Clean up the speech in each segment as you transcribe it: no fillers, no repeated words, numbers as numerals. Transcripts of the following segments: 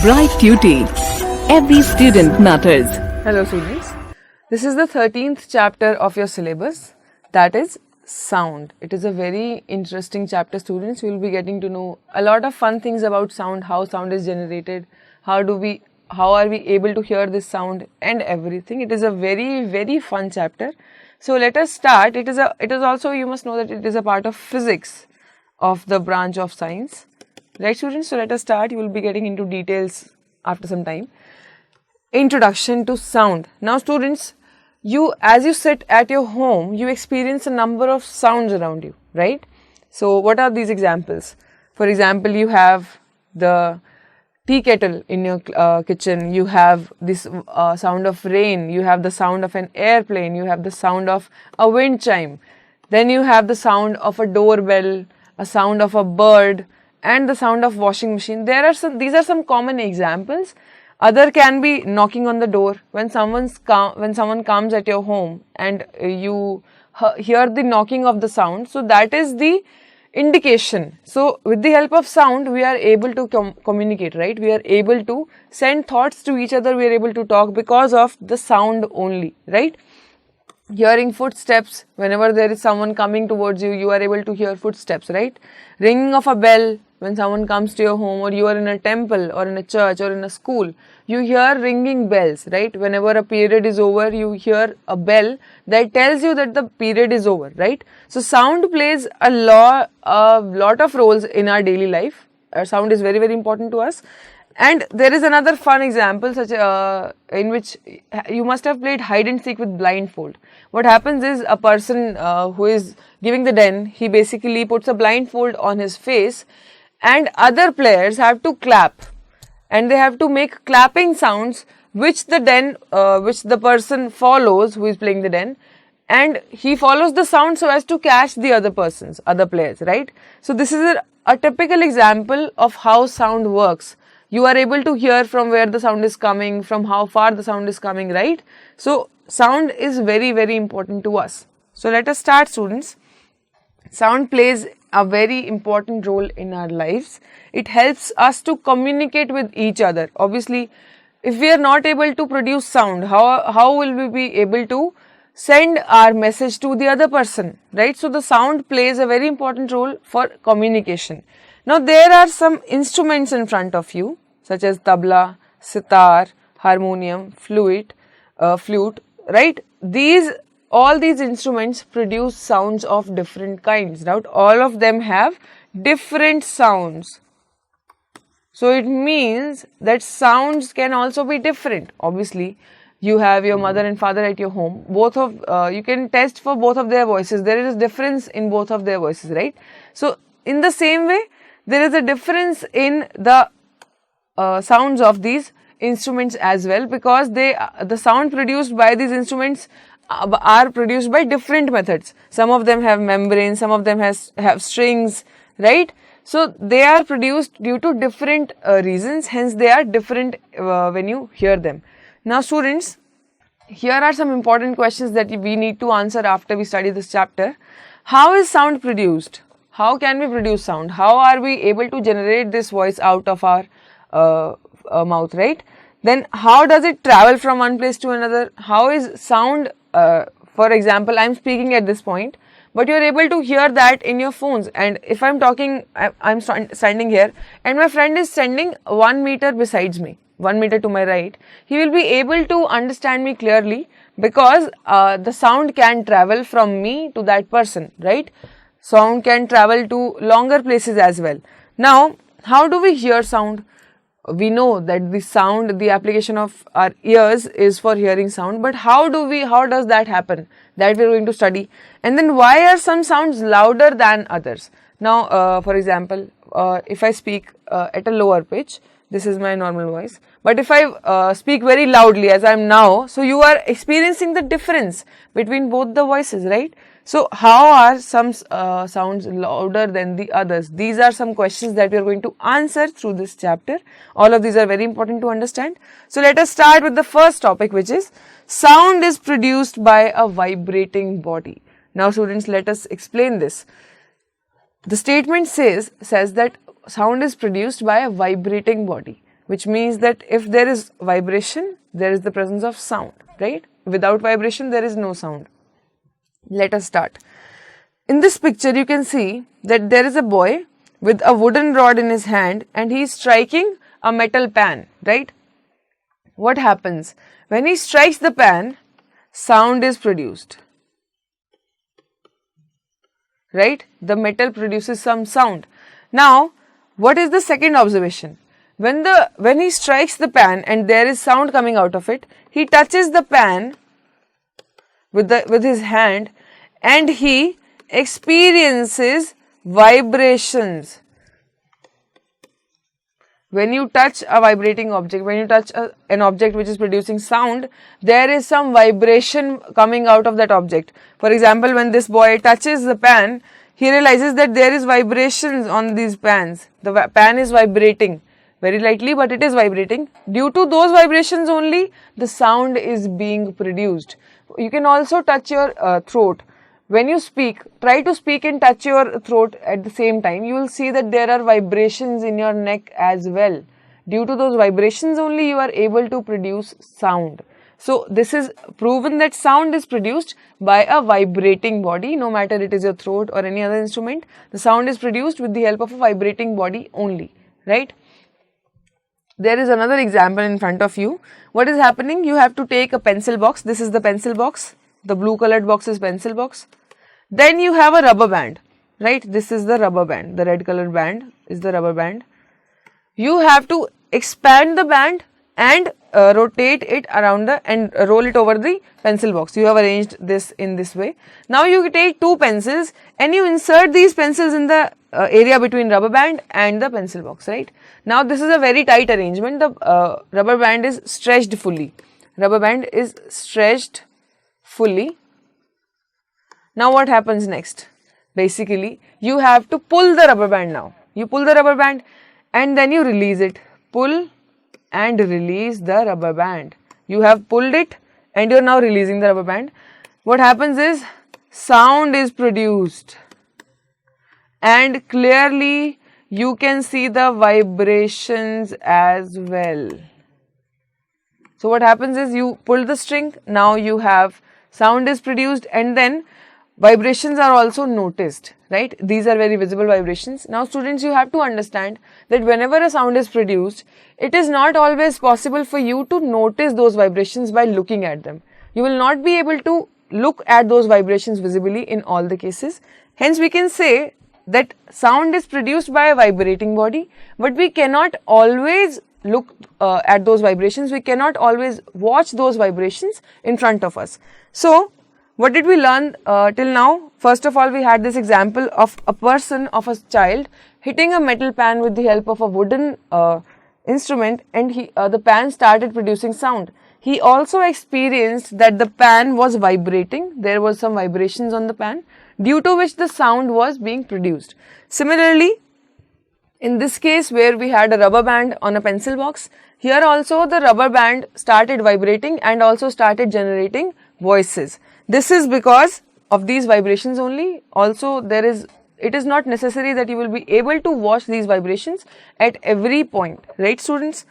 Bright Tuty. Every student matters. Hello students, this is the 13th chapter of your syllabus, that is sound. It is a very interesting chapter students. You will be getting to know a lot of fun things about sound, how sound is generated, how are we able to hear this sound and everything. It is a very fun chapter. So let us start. It is also, you must know that it is a part of physics of the branch of science. Right students, so let us start. You will be getting into details after some time. Introduction to sound. Now students, as you sit at your home, you experience a number of sounds around you, right? So what are these examples? For example, you have the tea kettle in your kitchen, you have this sound of rain, you have the sound of an airplane, you have the sound of a wind chime, then you have the sound of a doorbell, a sound of a bird, and the sound of washing machine. These are some common examples. Other can be knocking on the door. When someone comes at your home and you hear the knocking of the sound, so that is the indication. So with the help of sound, we are able to communicate, right? We are able to send thoughts to each other. We are able to talk because of the sound only, right? Hearing footsteps, whenever there is someone coming towards you, you are able to hear footsteps, right? Ringing of a bell, when someone comes to your home, or you are in a temple or in a church or in a school, you hear ringing bells, right? Whenever a period is over, you hear a bell that tells you that the period is over, right? So sound plays a lot of roles in our daily life. Sound is very important to us. And there is another fun example in which you must have played hide and seek with blindfold. What happens is a person who is giving the den, he basically puts a blindfold on his face and other players have to clap and they have to make clapping sounds which the person follows who is playing the den, and he follows the sound so as to catch the other players, right? So this is a typical example of how sound works. You are able to hear from where the sound is coming, from how far the sound is coming, right? So sound is very important to us. So let us start students. Sound plays a very important role in our lives. It helps us to communicate with each other. Obviously, if we are not able to produce sound, how will we be able to send our message to the other person, right? So the sound plays a very important role for communication. Now there are some instruments in front of you, such as tabla, sitar, harmonium, flute, right? All these instruments produce sounds of different kinds, right? All of them have different sounds. So it means that sounds can also be different. Obviously, you have your mother and father at your home. You can test for both of their voices. There is a difference in both of their voices, right? So in the same way, there is a difference in the sounds of these instruments as well, because the sound produced by these instruments are produced by different methods. Some of them have membranes, some of them have strings, right? So they are produced due to different reasons, hence they are different when you hear them. Now students, here are some important questions that we need to answer after we study this chapter. How is sound produced? How can we produce sound? How are we able to generate this voice out of our mouth, right? Then how does it travel from one place to another? How is sound, for example, I am speaking at this point, but you are able to hear that in your phones, and if I am talking, I am standing here and my friend is standing 1 meter besides me, 1 meter to my right, he will be able to understand me clearly because the sound can travel from me to that person, right? Sound can travel to longer places as well. Now, how do we hear sound? We know that the application of our ears is for hearing sound, but how does that happen? That we are going to study. And then why are some sounds louder than others? Now, for example, if I speak at a lower pitch, this is my normal voice, but if I speak very loudly as I am now, so you are experiencing the difference between both the voices, right? So how are some sounds louder than the others? These are some questions that we are going to answer through this chapter. All of these are very important to understand. So let us start with the first topic, which is sound is produced by a vibrating body. Now students, let us explain this. The statement says that sound is produced by a vibrating body. which means that if there is vibration, there is the presence of sound, right? Without vibration, there is no sound. Let us start. In this picture, you can see that there is a boy with a wooden rod in his hand and he is striking a metal pan, right? What happens? When he strikes the pan, sound is produced, right? The metal produces some sound. Now, what is the second observation? When he strikes the pan and there is sound coming out of it, he touches the pan with his hand and he experiences vibrations. When you touch a vibrating object, when you touch an object which is producing sound, there is some vibration coming out of that object. For example, when this boy touches the pan, he realizes that there is vibrations on these pans. The pan is vibrating very lightly, but it is vibrating. Due to those vibrations only, the sound is being produced. You can also touch your throat. When you speak, try to speak and touch your throat at the same time. You will see that there are vibrations in your neck as well. Due to those vibrations only, you are able to produce sound. So, this is proven that sound is produced by a vibrating body, no matter it is your throat or any other instrument. The sound is produced with the help of a vibrating body only, right? There is another example in front of you. What is happening? You have to take a pencil box. This is the pencil box. The blue colored box is pencil box. Then you have a rubber band, right? This is the rubber band. The red colored band is the rubber band. You have to expand the band and rotate it around and roll it over the pencil box. You have arranged this in this way. Now you take two pencils and you insert these pencils in the area between rubber band and the pencil box, right? Now this is a very tight arrangement. The rubber band is stretched fully. Rubber band is stretched fully. Now what happens next? Basically, you have to pull the rubber band now. You pull the rubber band and then you release it. Pull and release the rubber band. You have pulled it and you are now releasing the rubber band. What happens is sound is produced and clearly you can see the vibrations as well. So what happens is you pull the string, now you have sound is produced and then vibrations are also noticed, right? These are very visible vibrations. Now students, you have to understand that whenever a sound is produced, it is not always possible for you to notice those vibrations by looking at them. You will not be able to look at those vibrations visibly in all the cases. Hence we can say that sound is produced by a vibrating body, but we cannot always look at those vibrations. We cannot always watch those vibrations in front of us. So what did we learn till now? First of all, we had this example of a person, of a child hitting a metal pan with the help of a wooden instrument and the pan started producing sound. He also experienced that the pan was vibrating. There was some vibrations on the pan due to which the sound was being produced. Similarly, in this case where we had a rubber band on a pencil box, here also the rubber band started vibrating and also started generating voices. This is because of these vibrations only. Also, it is not necessary that you will be able to watch these vibrations at every point, right students?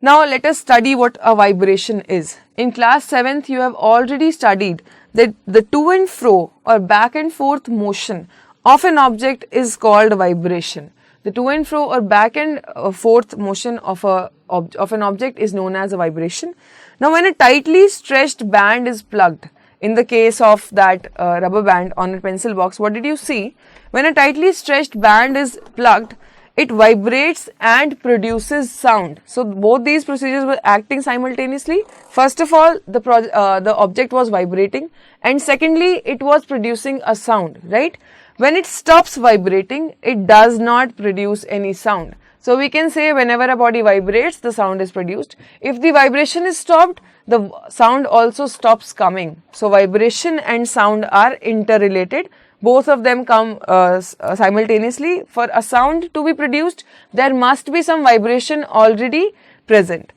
Now let us study what a vibration is. In class 7th, you have already studied that the to and fro or back and forth motion of an object is called vibration. The to and fro or back and forth motion of an object is known as a vibration. Now when a tightly stretched band is plugged, in the case of that rubber band on a pencil box, what did you see? When a tightly stretched band is plugged, it vibrates and produces sound. So both these procedures were acting simultaneously. First of all, the object was vibrating, and secondly, it was producing a sound, right? When it stops vibrating, it does not produce any sound. So we can say whenever a body vibrates, the sound is produced. If the vibration is stopped, the sound also stops coming. So vibration and sound are interrelated. Both of them come simultaneously. For a sound to be produced, there must be some vibration already present.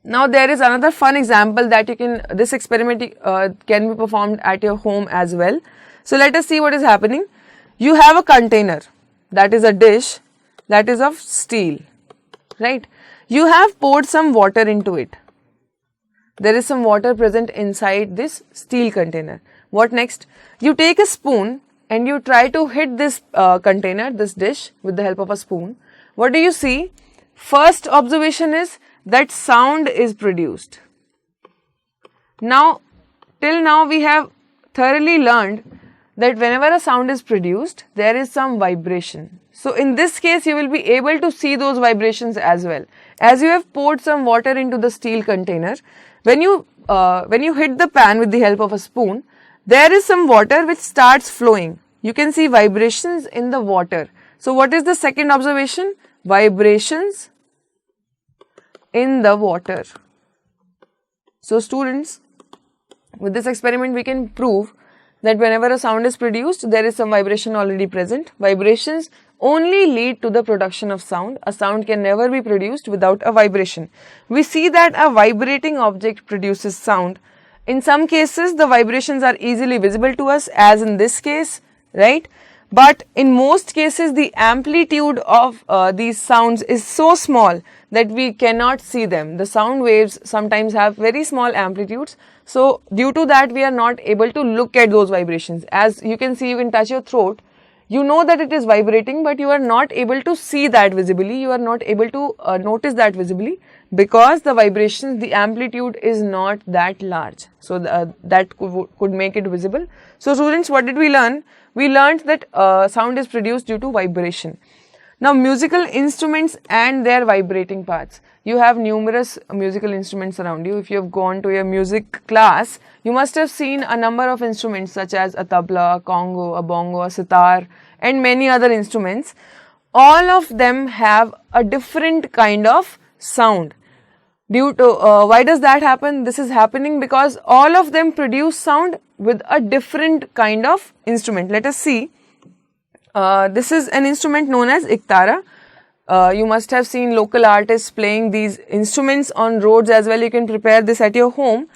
Now there is another fun example that this experiment can be performed at your home as well. So let us see what is happening. You have a container, that is a dish, that is of steel, right? You have poured some water into it. There is some water present inside this steel container. What next? You take a spoon and you try to hit this container, this dish, with the help of a spoon. What do you see? First observation is that sound is produced. Now, till now we have thoroughly learned that whenever a sound is produced, there is some vibration. So, in this case, you will be able to see those vibrations as well. As you have poured some water into the steel container, when you hit the pan with the help of a spoon, there is some water which starts flowing. You can see vibrations in the water. So, what is the second observation? Vibrations in the water. So, students, with this experiment we can prove that whenever a sound is produced, there is some vibration already present. Vibrations only lead to the production of sound. A sound can never be produced without a vibration. We see that a vibrating object produces sound. In some cases, the vibrations are easily visible to us, as in this case, right? But in most cases, the amplitude of these sounds is so small that we cannot see them. The sound waves sometimes have very small amplitudes. So, due to that, we are not able to look at those vibrations. As you can see, you can touch your throat. You know that it is vibrating, but you are not able to see that visibly. You are not able to notice that visibly because the vibrations, the amplitude is not that large. So, that could make it visible. So, students, what did we learn? We learned that sound is produced due to vibration. Now, musical instruments and their vibrating parts. You have numerous musical instruments around you. If you have gone to your music class, you must have seen a number of instruments such as a tabla, a congo, a bongo, a sitar, and many other instruments. All of them have a different kind of sound. Due to why does that happen? This is happening because all of them produce sound with a different kind of instrument. Let us see. This is an instrument known as iktara. You must have seen local artists playing these instruments on roads as well. You can prepare this at your home.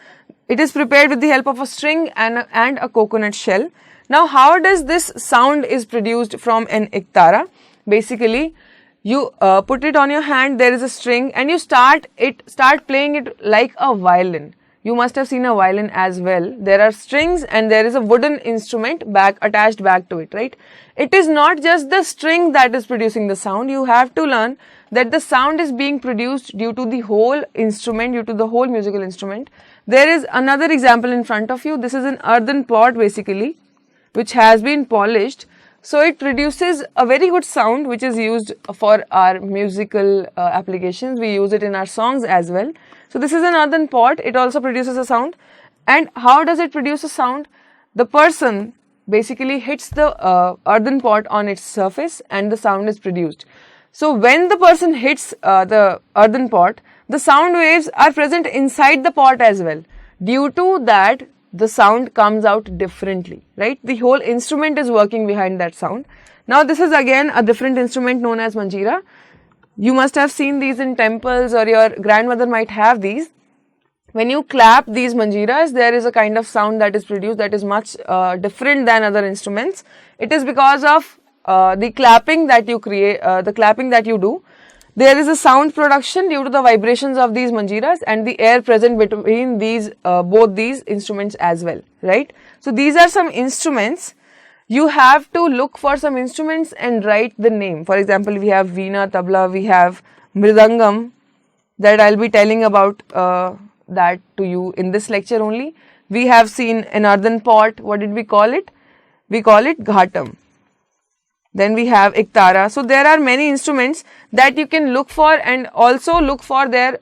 It is prepared with the help of a string and a coconut shell. Now, how does this sound is produced from an iktara? Basically, you put it on your hand, there is a string, and you start playing it like a violin. You must have seen a violin as well. There are strings and there is a wooden instrument attached back to it, right? It is not just the string that is producing the sound. You have to learn that the sound is being produced due to the whole instrument, due to the whole musical instrument. There is another example in front of you. This is an earthen pot basically, which has been polished. So, it produces a very good sound which is used for our musical applications. We use it in our songs as well. So, this is an earthen pot. It also produces a sound. And how does it produce a sound? The person basically hits the earthen pot on its surface and the sound is produced. So, when the person hits the earthen pot, the sound waves are present inside the pot as well. Due to that, the sound comes out differently, right? The whole instrument is working behind that sound. Now, this is again a different instrument known as manjira. You must have seen these in temples, or your grandmother might have these. When you clap these manjiras, there is a kind of sound that is produced that is much different than other instruments. It is because of the clapping that you create, the clapping that you do. There is a sound production due to the vibrations of these manjiras and the air present between these both these instruments as well, right? So, these are some instruments. You have to look for some instruments and write the name. For example, we have veena, tabla, we have mridangam, that I will be telling about that to you in this lecture only. We have seen an earthen pot. What did we call it? We call it ghatam. Then we have iktara. So, there are many instruments that you can look for and also look for their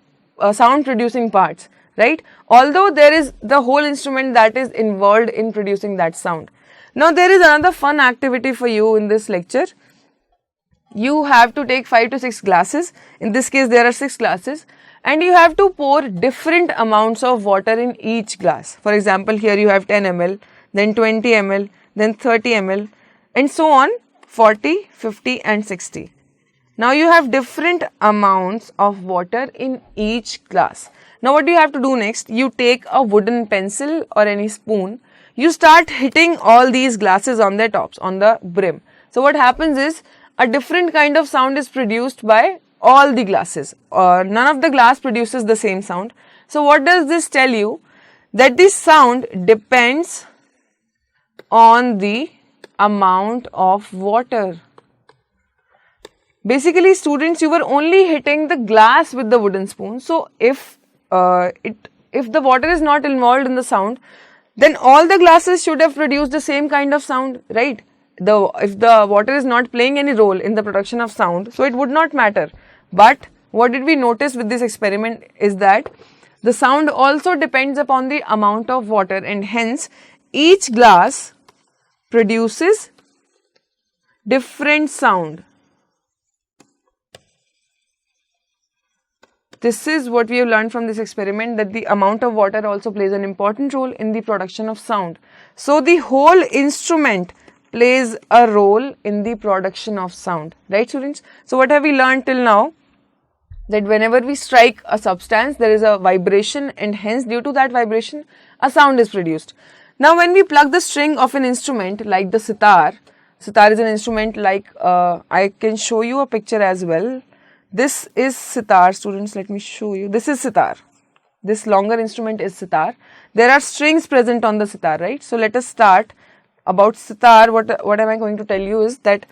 sound producing parts, right? Although there is the whole instrument that is involved in producing that sound. Now, there is another fun activity for you in this lecture. You have to take 5 to 6 glasses. In this case, there are 6 glasses, and you have to pour different amounts of water in each glass. For example, here you have 10 ml, then 20 ml, then 30 ml, and so on. 40, 50 and 60. Now, you have different amounts of water in each glass. Now, what do you have to do next? You take a wooden pencil or any spoon. You start hitting all these glasses on their tops, on the brim. So, what happens is a different kind of sound is produced by all the glasses. None of the glass produces the same sound. So what does this tell you? That the sound depends on the amount of water. Basically, students, you were only hitting the glass with the wooden spoon. So if the water is not involved in the sound, then all the glasses should have produced the same kind of sound, right? If the water is not playing any role in the production of sound, so it would not matter. But what did we notice with this experiment is that the sound also depends upon the amount of water, and hence each glass produces different sound. This is what we have learned from this experiment, that the amount of water also plays an important role in the production of sound. So the whole instrument plays a role in the production of sound, right students? So what have we learned till now? That whenever we strike a substance, there is a vibration, and hence due to that vibration, a sound is produced. Now when we plug the string of an instrument like the sitar is an instrument like, I can show you a picture as well. This is sitar, students, let me show you. This is sitar. This longer instrument is sitar. There are strings present on the sitar, right? So let us start about sitar. What am I going to tell you is that,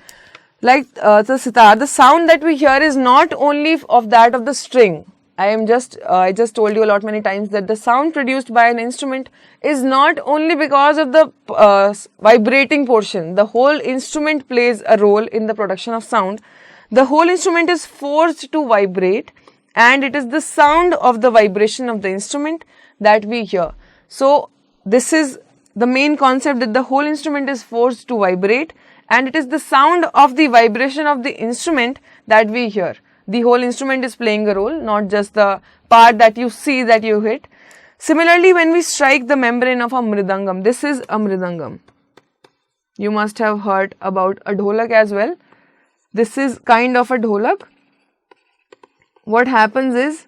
like the sitar, the sound that we hear is not only of that of the string. I just told you a lot many times that the sound produced by an instrument is not only because of the vibrating portion. The whole instrument plays a role in the production of sound. The whole instrument is forced to vibrate, and it is the sound of the vibration of the instrument that we hear. So this is the main concept, that the whole instrument is forced to vibrate, and it is the sound of the vibration of the instrument that we hear. The whole instrument is playing a role, not just the part that you see, that you hit. Similarly, when we strike the membrane of a mridangam, this is a mridangam. You must have heard about a dholak as well. This is kind of a dholak. What happens is,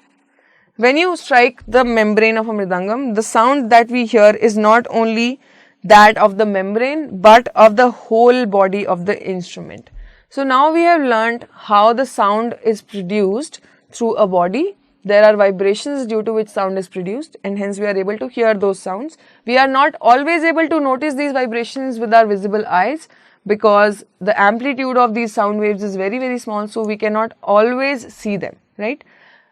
when you strike the membrane of a mridangam, the sound that we hear is not only that of the membrane, but of the whole body of the instrument. So now we have learned how the sound is produced through a body. There are vibrations due to which sound is produced, and hence we are able to hear those sounds. We are not always able to notice these vibrations with our visible eyes, because the amplitude of these sound waves is very, very small, so we cannot always see them, right?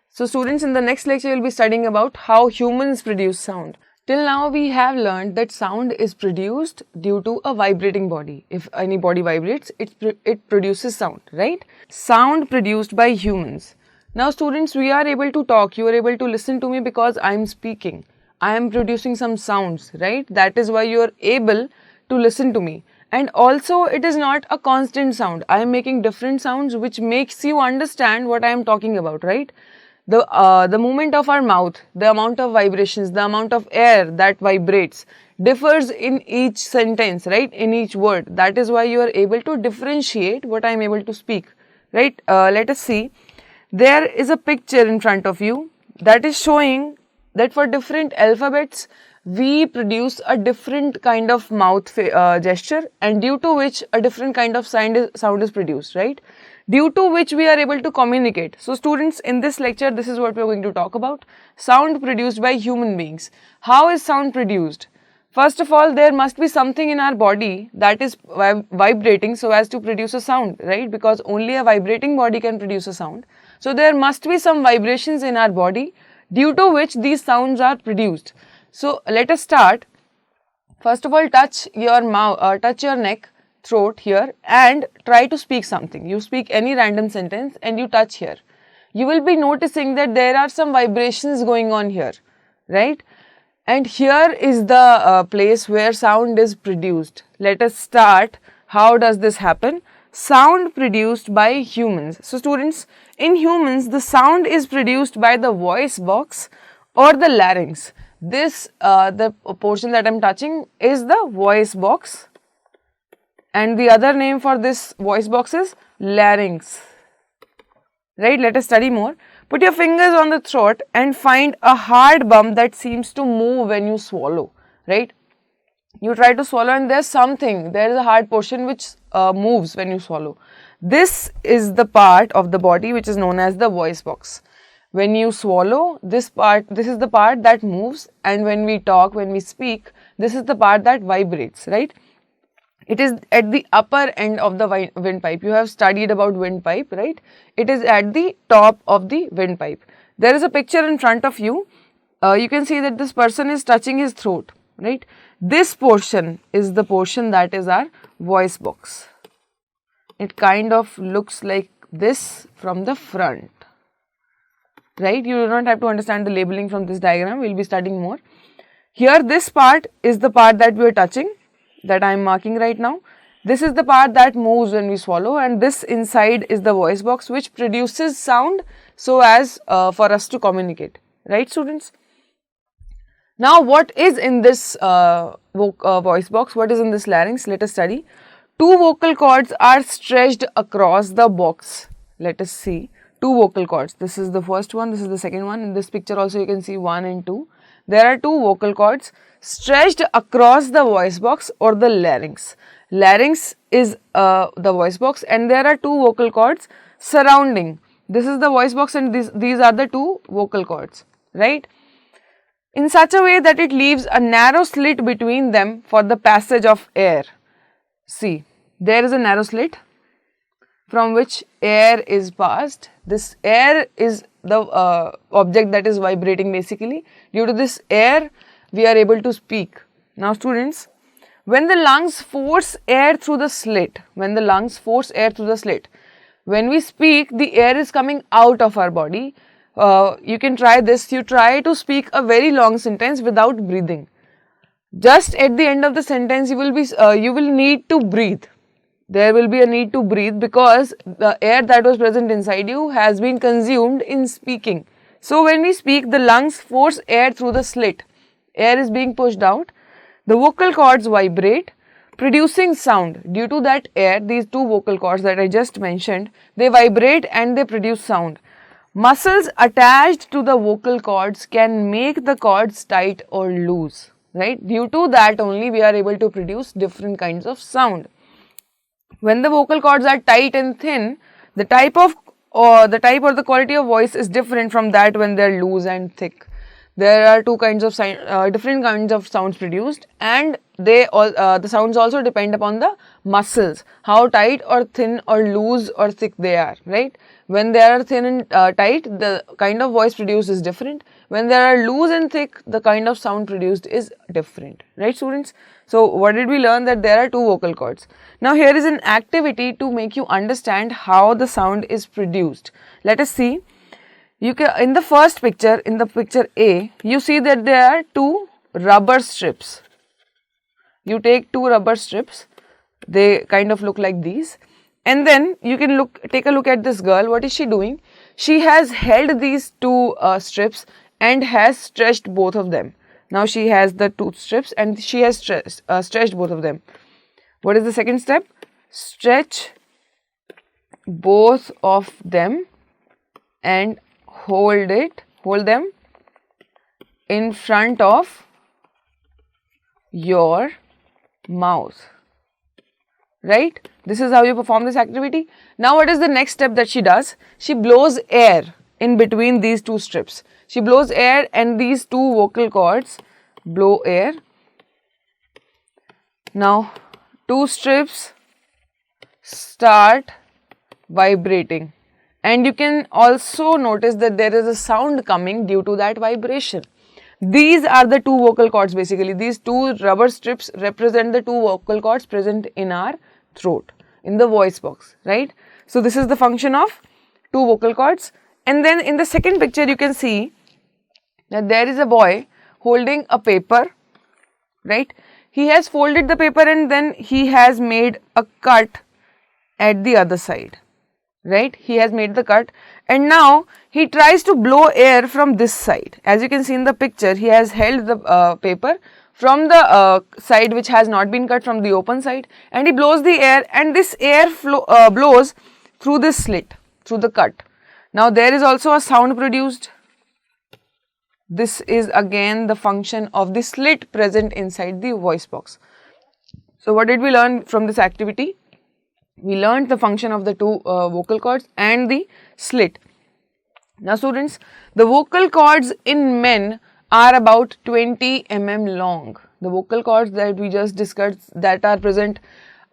So students, in the next lecture, we will be studying about how humans produce sound. Till now, we have learned that sound is produced due to a vibrating body. If any body vibrates, it produces sound, right? Sound produced by humans. Now students, we are able to talk. You are able to listen to me because I am speaking. I am producing some sounds, right? That is why you are able to listen to me. And also, it is not a constant sound. I am making different sounds which makes you understand what I am talking about, right? The movement of our mouth, the amount of vibrations, the amount of air that vibrates differs in each sentence, right? In each word. That is why you are able to differentiate what I am able to speak, right? Let us see. There is a picture in front of you that is showing that for different alphabets, we produce a different kind of mouth gesture, and due to which a different kind of sound is produced, right? Due to which we are able to communicate. So students, in this lecture, this is what we are going to talk about. Sound produced by human beings. How is sound produced? First of all, there must be something in our body that is vibrating so as to produce a sound, right? Because only a vibrating body can produce a sound. So there must be some vibrations in our body due to which these sounds are produced. So let us start. First of all, touch your mouth, touch your neck, throat here, and try to speak something. You speak any random sentence and you touch here. You will be noticing that there are some vibrations going on here, right? And here is the place where sound is produced. Let us start. How does this happen? Sound produced by humans. So students, in humans, the sound is produced by the voice box or the larynx. This, the portion that I am touching is the voice box, and the other name for this voice box is larynx, right? Let us study more. Put your fingers on the throat and find a hard bump that seems to move when you swallow, right? You try to swallow and there is a hard portion which moves when you swallow. This is the part of the body which is known as the voice box. When you swallow, this is the part that moves, and when we talk, when we speak, this is the part that vibrates, right? It is at the upper end of the windpipe. You have studied about windpipe, right? It is at the top of the windpipe. There is a picture in front of you. You can see that this person is touching his throat, right? This portion is the portion that is our voice box. It kind of looks like this from the front, right? You do not have to understand the labeling from this diagram. We will be studying more. Here, this part is the part that we are touching, that I am marking right now. This is the part that moves when we swallow, and this inside is the voice box which produces sound so as for us to communicate, right, students? Now, what is in this voice box? What is in this larynx? Let us study. Two vocal cords are stretched across the box. Let us see. Two vocal cords. This is the first one, this is the second one. In this picture also you can see 1 and 2. There are two vocal cords stretched across the voice box or the larynx. Larynx is the voice box, and there are two vocal cords surrounding. This is the voice box, and these are the two vocal cords, right? In such a way that it leaves a narrow slit between them for the passage of air. See, there is a narrow slit from which air is passed. This air is the object that is vibrating basically. Due to this air, we are able to speak. Now students, when the lungs force air through the slit, when we speak, the air is coming out of our body. You can try this. You try to speak a very long sentence without breathing. Just at the end of the sentence, you will need to breathe. There will be a need to breathe because the air that was present inside you has been consumed in speaking. So when we speak, the lungs force air through the slit. Air is being pushed out. The vocal cords vibrate, producing sound. Due to that air, these two vocal cords that I just mentioned, they vibrate and they produce sound. Muscles attached to the vocal cords can make the cords tight or loose, right? Due to that only we are able to produce different kinds of sound. When the vocal cords are tight and thin, the type or the quality of voice is different from that when they are loose and thick. There are different kinds of sounds produced, and the sounds also depend upon the muscles, how tight or thin or loose or thick they are, right? When they are thin and tight, the kind of voice produced is different. When they are loose and thick, the kind of sound produced is different, right students? So what did we learn? That there are two vocal cords. Now here is an activity to make you understand how the sound is produced. Let us see. In the first picture, in the picture A, you see that there are two rubber strips. You take two rubber strips, they kind of look like these, and then you can take a look at this girl. What is she doing? She has held these two strips and has stretched both of them. Now she has the two strips and she has stretched both of them. What is the second step? Stretch both of them and hold them in front of your mouth, right? This is how you perform this activity. Now what is the next step that she does? She blows air in between these two strips. She blows air and these two vocal cords blow air. Now two strips start vibrating, and you can also notice that there is a sound coming due to that vibration. These are the two vocal cords basically. These two rubber strips represent the two vocal cords present in our throat, in the voice box, right? So this is the function of two vocal cords. And then in the second picture you can see that there is a boy holding a paper, right? He has folded the paper and then he has made a cut at the other side, right? He has made the cut and now he tries to blow air from this side. As you can see in the picture, he has held the paper from the side which has not been cut, from the open side, and he blows the air, and this air blows through this slit, through the cut. Now there is also a sound produced. This is again the function of the slit present inside the voice box. So what did we learn from this activity? We learned the function of the two vocal cords and the slit. Now students, the vocal cords in men are about 20 mm long. The vocal cords that we just discussed that are present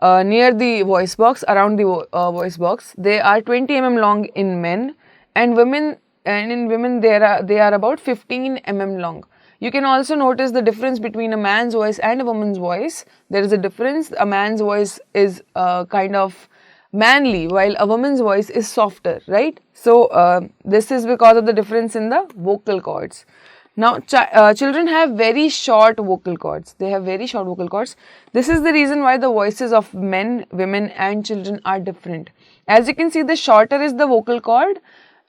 near the voice box, around the voice box, they are 20 mm long in men, and women, and in women they are about 15 mm long. You can also notice the difference between a man's voice and a woman's voice. There is a difference. A man's voice is kind of manly, while a woman's voice is softer, right? So this is because of the difference in the vocal cords. Now children have very short vocal cords. They have very short vocal cords. This is the reason why the voices of men, women and children are different. As you can see, the shorter is the vocal cord,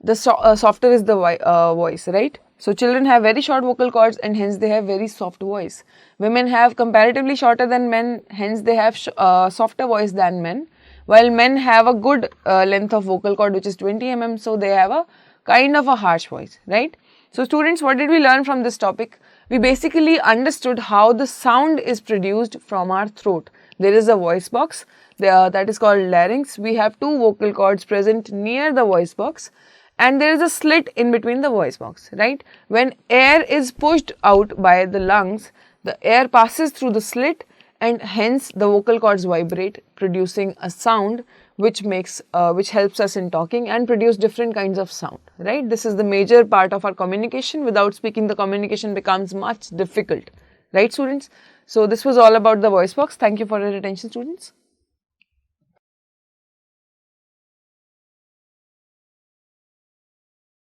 the softer is the voice, right? So children have very short vocal cords and hence they have very soft voice. Women have comparatively shorter than men, hence they have softer voice than men. While men have a good length of vocal cord, which is 20 mm, so they have a kind of a harsh voice, right? So students, what did we learn from this topic? We basically understood how the sound is produced from our throat. There is a voice box that is called larynx. We have two vocal cords present near the voice box, and there is a slit in between the voice box, right? When air is pushed out by the lungs, the air passes through the slit and hence the vocal cords vibrate, producing a sound which helps us in talking and produce different kinds of sound, right? This is the major part of our communication. Without speaking, the communication becomes much difficult, right students? So this was all about the voice box. Thank you for your attention, students.